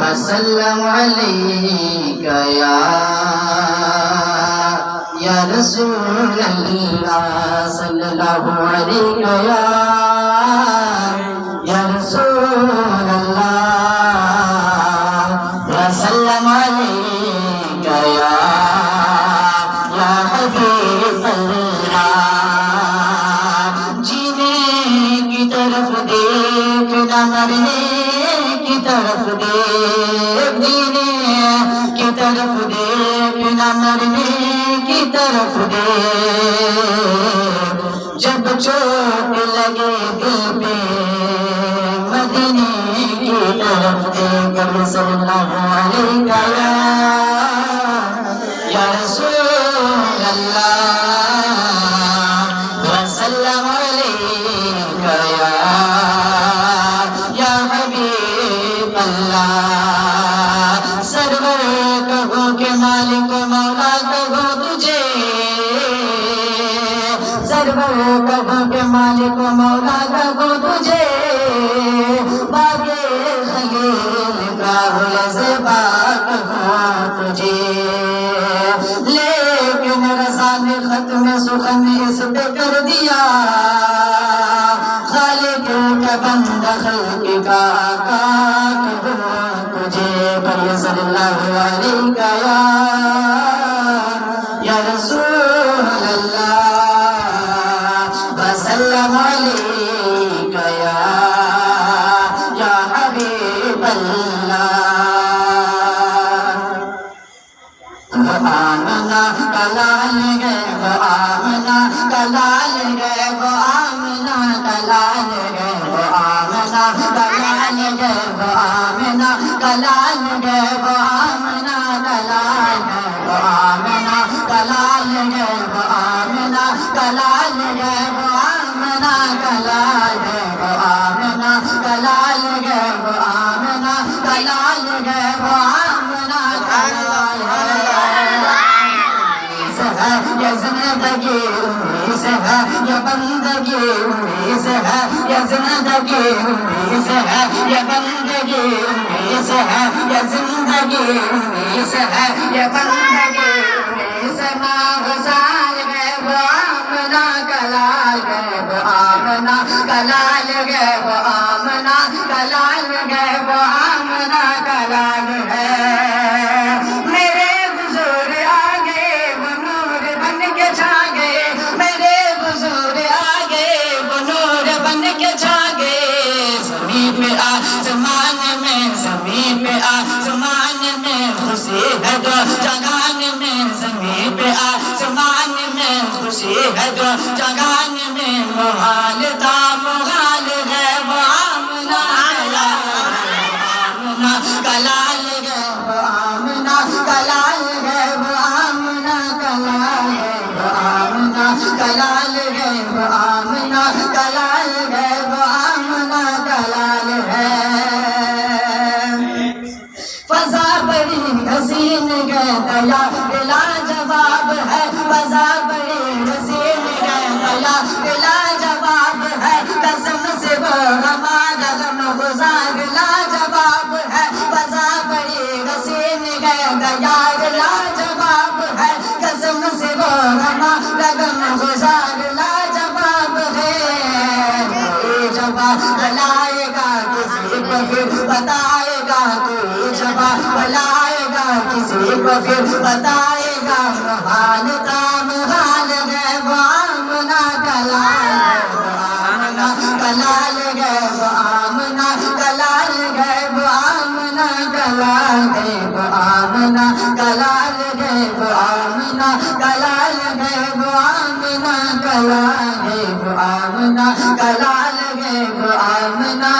وسلم عليك يا رسول الله صلى الله عليك يا رسول الله وسلم عليك يا حبيب الله جینے کی طرف دیکھ نہ مرنے کی طرف دیکھ جینے کی طرف دیکھ نہ مرنے کی طرف دیکھ جب چوٹ لگے دل پہ مدینے کی طرف دیکھ صلی اللہ علیہ یا رسول اللہ وسلم علیک یا حبیب اللہ سرور کہو کہ مالک مولا کہو تجھے سرور کہو کہ مالک مولا کہو تجھے باغے خلیل کا لذبا کہو تجھے لیکن رسان ختم سخن اس پہ کر دیا خالق کا بندہ خلق کا آقا کہو تجھے پڑھیے صلی اللہ علیہ یا رسول اللہ وسلم علیک یا حبیب اللہ آمنہ کلال گئے وہ آمنہ کلال گئے وہ آمنہ کلال گئے وہ آمنہ کلال گئے وہ آمنہ کلال گئے وہ آمنہ کلال گئے وہ آمنہ کلال گئے وہ آمنہ کلال گئے وہ آمنہ کلال گئے وہ آمنہ کلال گئے وہ آمنہ کلال گئے وہ آمنہ کلال یہ زندگی انیس ہے یہ بندگی انیس ہے یہ زندگی انیس ہے یہ بندگی انیس ہے یہ زندگی انیس ہے یہ بندگی انیس ماں غزال گئے وہ آمنہ کلال گئے وہ آمنہ کلال گئے وہ آمنہ کلال گئے وہ آمنہ کلال ہے میرے حضور آگے وہ نور بن کے چھا گئے میرے حضور آگے وہ نور بن کے چھا گئے زمین پہ آسمان میں زمین پہ آسمان میں خوشی ہے جو جگان میں زمین پہ آسمان میں خوشی ہے جو جگان میں محال تھا محال ہے وہ آمنہ کلال گئے وہ آمنہ کلال گئے وہ آمنہ کلال گئے وہ آمنہ کلال گئے وہ آمنہ کلال گئے وہ آمنہ کلال ہے فضا بڑی حسین گئے دیا بلا جواب ہے فضا بڑی حسین گئے دیا بلا جواب ہے قسم سے وہ ہمارا غم گزار لا جواب ہے فضا بڑی حسین گئے دیا بلا جواب ہے قسم سے وہ ہمارا غم گزار لا جواب ہے کوئی جواب بلائے گا کسی کو پھر بتائے گا کوئی جواب بلائے گا کسی کو پھر بتائے گا محال کا محال ہے وہ آمنہ کلال کلال گئے وہ آمنہ کلال گئے وہ آمنہ کلال گئے وہ آمنہ کلال گئے وہ آمنہ کلال گئے وہ آمنہ کلال گئے وہ آمنہ کلال گئے وہ آمنہ